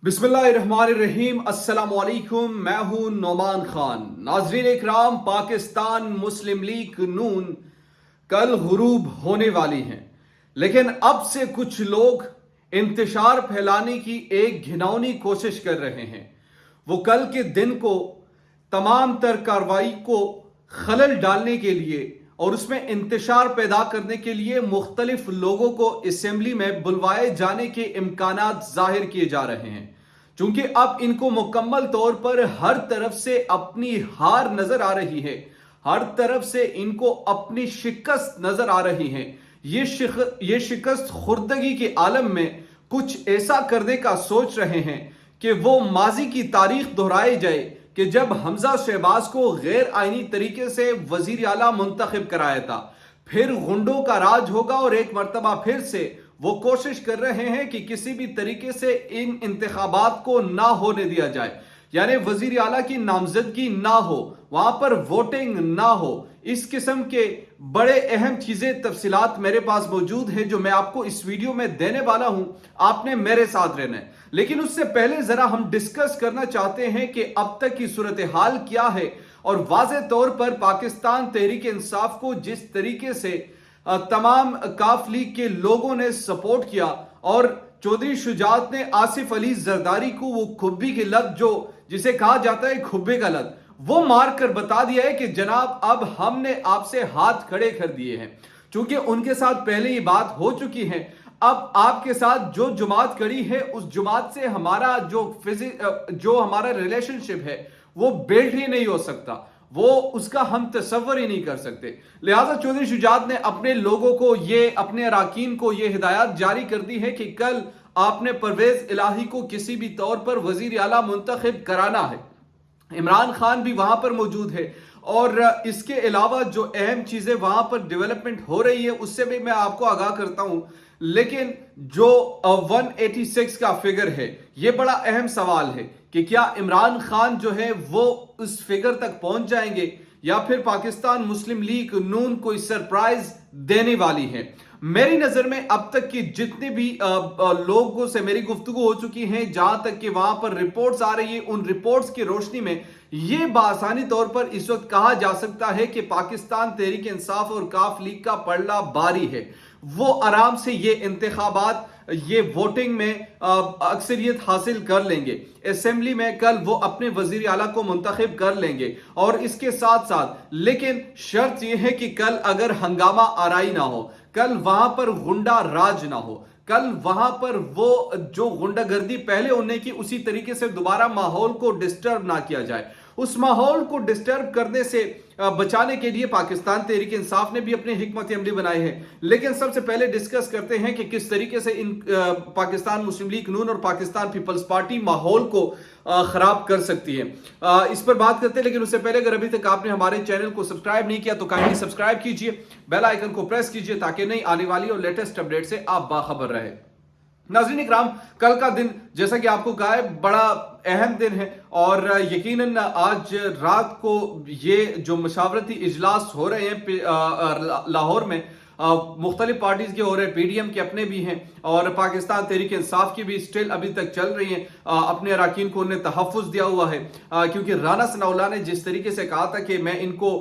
बिस्मिल्लाहिर्रहमानिर्रहीम। अस्सलाम वालेकुम। मैं हूं नोमान खान। नाजरीन इकराम, पाकिस्तान मुस्लिम लीग नून कल गुरूब होने वाली हैं, लेकिन अब से कुछ लोग इंतशार फैलाने की एक घिनौनी कोशिश कर रहे हैं। वो कल के दिन को तमाम तर कार्रवाई को खलल डालने के लिए और उसमें इंतशार पैदा करने के लिए मुख्तलिफ लोगों को असेंबली में बुलवाए जाने के इम्कानात जाहिर किए जा रहे हैं। चूंकि अब इनको मुकम्मल तौर पर हर तरफ से अपनी हार नजर आ रही है, हर तरफ से इनको अपनी शिकस्त नजर आ रही है। ये शिकस्त खुर्दगी के आलम में कुछ ऐसा करने का सोच रहे हैं कि वो माजी की तारीख दोहराई जाए कि जब हमजा शहबाज को गैर आईनी तरीके से वजीर आला मुंतखब कराया था। फिर गुंडों का राज होगा और एक मर्तबा फिर से वो कोशिश कर रहे हैं कि किसी भी तरीके से इन इंतखाबात को ना होने दिया जाए, यानी वजीर आला की नामजदगी ना हो, वहां पर वोटिंग ना हो। इस किस्म के बड़े अहम चीजें तफसीलात मेरे पास मौजूद है जो मैं आपको इस वीडियो में देने वाला हूं। आपने मेरे साथ रहना है, लेकिन उससे पहले जरा हम डिस्कस करना चाहते हैं कि अब तक की सूरत हाल क्या है और वाज़ेह तौर पर पाकिस्तान तहरीक इंसाफ को जिस तरीके से तमाम काफ लीग के लोगों ने सपोर्ट किया और चौधरी शुजात ने आसिफ अली जरदारी को वो खुब्बी की लत, जो जिसे कहा जाता है खुब्बे का लत, वो मार कर बता दिया है कि जनाब अब हमने आपसे हाथ खड़े कर दिए हैं। चूंकि उनके साथ पहले ही बात हो चुकी है, अब आपके साथ जो जुमात खड़ी है उस जुमात से हमारा जो हमारा रिलेशनशिप है वो बिल्ड ही नहीं हो सकता, वो उसका हम तसव्वुर ही नहीं कर सकते। लिहाजा चौधरी शुजात ने अपने लोगों को अपने अराकीन को ये हिदायत जारी कर दी है कि कल आपने परवेज इलाही को किसी भी तौर पर वजीर आला मुंतखब कराना है। इमरान खान भी वहां पर मौजूद है और इसके अलावा जो अहम चीजें वहां पर डेवलपमेंट हो रही है उससे भी मैं आपको आगाह करता हूं। लेकिन जो 186 का फिगर है, यह बड़ा अहम सवाल है कि क्या इमरान खान जो है वो उस फिगर तक पहुंच जाएंगे या फिर पाकिस्तान मुस्लिम लीग नून कोई सरप्राइज देने वाली है। मेरी नजर में अब तक की जितने भी लोगों से मेरी गुफ्तगू हो चुकी है, जहां तक कि वहां पर रिपोर्ट्स आ रही है, उन रिपोर्ट्स की रोशनी में यह बासानी तौर पर इस वक्त कहा जा सकता है कि पाकिस्तान तहरीक इंसाफ और काफ लीग का पड़ला बारी है। वो आराम से ये इंतखाबात, ये वोटिंग में अक्सरियत हासिल कर लेंगे। असेंबली में कल वो अपने वजीर आला को मुंतखब कर लेंगे और इसके साथ साथ लेकिन शर्त यह है कि कल अगर हंगामा आराई ना हो, कल वहां पर गुंडा राज ना हो, कल वहां पर वो जो गुंडागर्दी पहले होने की उसी तरीके से दोबारा माहौल को डिस्टर्ब ना किया जाए। उस माहौल को डिस्टर्ब करने से बचाने के लिए पाकिस्तान तहरीक इंसाफ ने भी अपने हिकमत अमली बनाए हैं। लेकिन सबसे पहले डिस्कस करते हैं कि किस तरीके से इन पाकिस्तान मुस्लिम लीग नून और पाकिस्तान पीपल्स पार्टी माहौल को खराब कर सकती है। इस पर बात करते हैं, लेकिन उससे पहले अगर अभी तक आपने हमारे चैनल को सब्सक्राइब नहीं किया तो काइंडली सब्सक्राइब कीजिए, बेल आइकन को प्रेस कीजिए ताकि नई आने वाली और लेटेस्ट अपडेट से आप बाखबर रहे। नाज़रीन इकराम, कल का दिन जैसा कि आपको कहा है बड़ा अहम दिन है और यकीनन आज रात को ये जो मशावरती इजलास हो रहे हैं लाहौर में, मुख्तलिफ पार्टीज के हो रहे हैं, पीडीएम के अपने भी हैं और पाकिस्तान तहरीक इंसाफ की भी स्टिल अभी तक चल रही हैं। अपने अराकीन को उन्हें तहफ़्फ़ुज़ दिया हुआ है क्योंकि राना सनाउल्लाह ने जिस तरीके से कहा था कि मैं इनको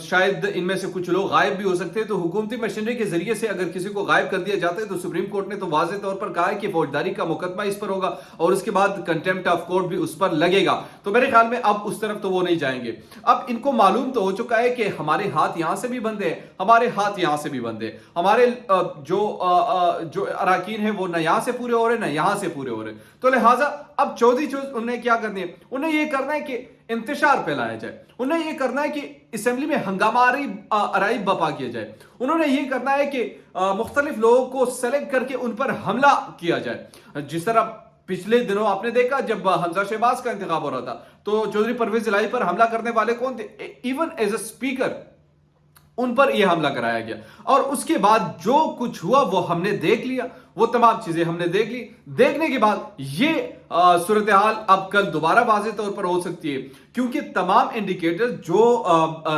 शायद इनमें से कुछ लोग गायब भी हो सकते हैं, तो हुकूमती मशीनरी के जरिए से अगर किसी को गायब कर दिया जाता है तो सुप्रीम कोर्ट ने तो वाज़ेह तौर पर कहा है कि फौजदारी का मुकदमा इस पर होगा और उसके बाद कंटेम्प्ट ऑफ कोर्ट भी उस पर लगेगा। तो मेरे ख्याल में अब उस तरफ तो वो नहीं जाएंगे। अब इनको मालूम तो हो चुका है कि हमारे हाथ यहां से भी बंधे हैं, हमारे हाथ यहां से भी बंधे, हमारे जो अराकीन है वो न यहां से पूरे हो रहे न यहां से पूरे हो रहे। तो लिहाजा अब चौधरी उन्हें क्या करनी है, उन्हें यह करना है कि इंतशार फैलाया जाए, उन्हें यह करना है कि असेंबली में हंगामा आराई बपा किया जाए, उन्होंने यह करना है कि मुख्तलिफ लोगों को सेलेक्ट करके उन पर हमला किया जाए। जिस तरह पिछले दिनों आपने देखा जब हमजा शहबाज का इंतखाब हो रहा था तो चौधरी परवेज इलाही पर हमला करने वाले कौन थे, इवन एज ए स्पीकर उन पर यह हमला कराया गया और उसके बाद जो कुछ हुआ वो हमने देख लिया, वो तमाम चीजें हमने देख ली। देखने के बाद ये सूरत हाल अब कल दोबारा वाज़ेह तौर पर हो सकती है क्योंकि तमाम इंडिकेटर जो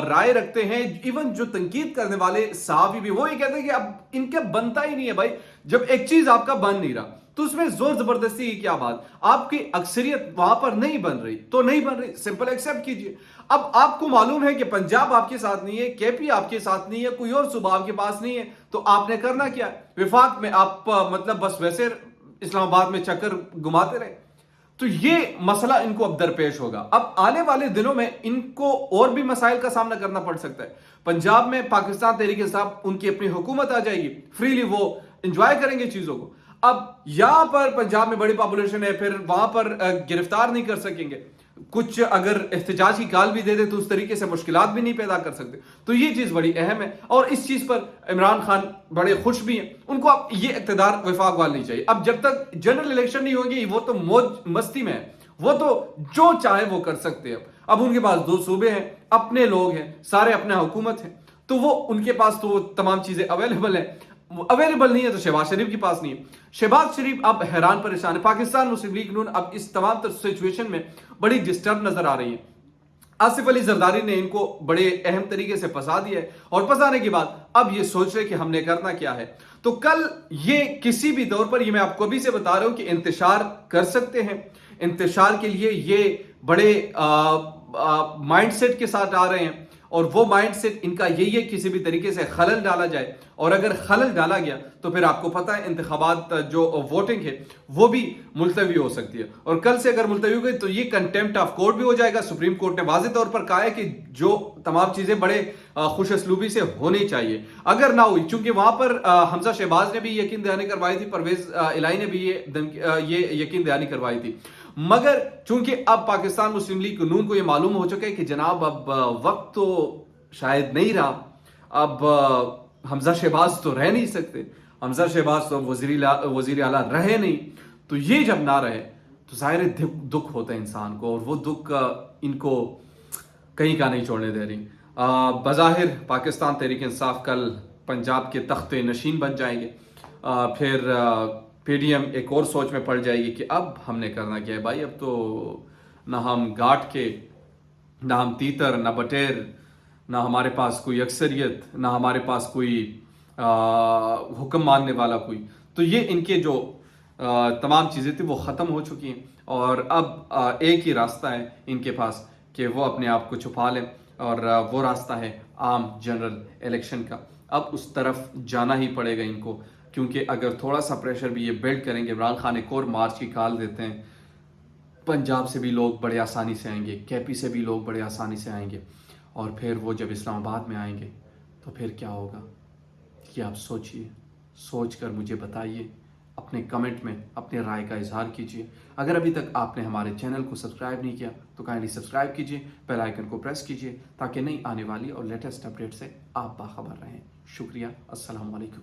राय रखते हैं, इवन जो तनकीद करने वाले साहबी भी, वो ये कहते हैं कि अब इनका बनता ही नहीं है भाई। जब एक चीज आपका बन नहीं रहा, تو اس میں زور زبردستی کی کیا بات؟ آپ کی اکثریت وہاں پر نہیں بن رہی تو نہیں بن رہی، سمپل ایکسیپٹ کیجئے۔ اب آپ کو معلوم ہے کہ پنجاب آپ کے ساتھ نہیں ہے، کے پی آپ کے ساتھ نہیں ہے، کوئی اور صوبہ آپ کے پاس نہیں ہے، تو آپ نے کرنا کیا؟ وفاق میں آپ مطلب بس ویسے اسلام آباد میں چکر گھماتے رہے۔ تو یہ مسئلہ ان کو اب درپیش ہوگا۔ اب آنے والے دنوں میں ان کو اور بھی مسائل کا سامنا کرنا پڑ سکتا ہے۔ پنجاب میں پاکستان تحریک انصاف ان کی اپنی حکومت آ جائے گی، فریلی وہ انجوائے کریں گے چیزوں کو۔ اب یہاں پر پنجاب میں بڑی پاپولیشن ہے، پھر وہاں پر گرفتار نہیں کر سکیں گے، کچھ اگر احتجاج کی کال بھی دے دے تو اس طریقے سے مشکلات بھی نہیں پیدا کر سکتے۔ تو یہ چیز بڑی اہم ہے، اور اس چیز پر عمران خان بڑے خوش بھی ہیں۔ ان کو اب یہ اقتدار وفاق والا نہیں چاہیے۔ اب جب تک جنرل الیکشن نہیں ہوں گی وہ تو موج مستی میں ہے، وہ تو جو چاہے وہ کر سکتے ہیں۔ اب ان کے پاس 2 صوبے ہیں، اپنے لوگ ہیں، سارے اپنے حکومت ہیں، تو وہ ان کے پاس تو وہ تمام چیزیں اویلیبل ہیں۔ اویلیبل نہیں ہے تو شہباز شریف کے پاس نہیں ہے۔ شہباز شریف اب حیران پریشان ہے۔ پاکستان مسلم لیگ نون اب اس تمام تر سچویشن میں بڑی ڈسٹرب نظر آ رہی ہے۔ آصف علی زرداری نے ان کو بڑے اہم طریقے سے پھنسا دیا ہے، اور پھنسانے کے بعد اب یہ سوچ رہے کہ ہم نے کرنا کیا ہے۔ تو کل یہ کسی بھی طور پر، یہ میں آپ کو ابھی سے بتا رہا ہوں کہ انتشار کر سکتے ہیں۔ انتشار کے لیے یہ بڑے مائنڈ سیٹ کے ساتھ آ رہے ہیں، اور وہ مائنڈ سیٹ ان کا یہی ہے کسی بھی طریقے سے خلل ڈالا جائے، اور اگر خلل ڈالا گیا تو پھر آپ کو پتہ ہے انتخابات جو ووٹنگ ہے وہ بھی ملتوی ہو سکتی ہے، اور کل سے اگر ملتوی ہو گئی تو یہ کنٹیمپٹ آف کورٹ بھی ہو جائے گا۔ سپریم کورٹ نے واضح طور پر کہا ہے کہ جو تمام چیزیں بڑے خوش اسلوبی سے ہونی چاہیے، اگر نہ ہوئی، چونکہ وہاں پر حمزہ شہباز نے بھی یقین دہانی کروائی تھی، پرویز الہی نے بھی یہ یقین دہانی کروائی تھی، مگر چونکہ اب پاکستان مسلم لیگ نون کو یہ معلوم ہو چکا ہے کہ جناب اب وقت تو شاید نہیں رہا، اب حمزہ شہباز تو رہ نہیں سکتے، حمزہ شہباز تو وزیر اعلیٰ رہے نہیں، تو یہ جب نہ رہے تو ظاہر دکھ ہوتا ہے انسان کو، اور وہ دکھ ان کو کہیں کا نہیں چھوڑنے دے رہی۔ بظاہر پاکستان تحریک انصاف کل پنجاب کے تخت نشین بن جائیں گے، پھر پی ڈی ایم ایک اور سوچ میں پڑ جائے گی کہ اب ہم نے کرنا کیا ہے بھائی، اب تو نہ ہم گاٹ کے، نہ ہم تیتر، نہ بٹیر، نہ ہمارے پاس کوئی اکثریت، نہ ہمارے پاس کوئی حکم ماننے والا کوئی، تو یہ ان کے جو تمام چیزیں تھیں وہ ختم ہو چکی ہیں، اور اب ایک ہی راستہ ہے ان کے پاس کہ وہ اپنے آپ کو چھپا لیں، اور وہ راستہ ہے عام جنرل الیکشن کا۔ اب اس طرف جانا ہی پڑے گا ان کو، کیونکہ اگر تھوڑا سا پریشر بھی یہ بلڈ کریں گے، عمران خان ایک اور مارچ کی کال دیتے ہیں، پنجاب سے بھی لوگ بڑے آسانی سے آئیں گے، کے پی سے بھی لوگ بڑے آسانی سے آئیں گے، اور پھر وہ جب اسلام آباد میں آئیں گے تو پھر کیا ہوگا یہ آپ سوچئے، سوچ کر مجھے بتائیے، اپنے کمنٹ میں اپنے رائے کا اظہار کیجیے۔ اگر ابھی تک آپ نے ہمارے چینل کو سبسکرائب نہیں کیا تو کائنڈلی سبسکرائب کیجیے، بیل آئیکن کو پریس کیجیے، تاکہ نئی آنے والی اور لیٹسٹ اپڈیٹ سے آپ باخبر رہیں۔ شکریہ، السلام علیکم۔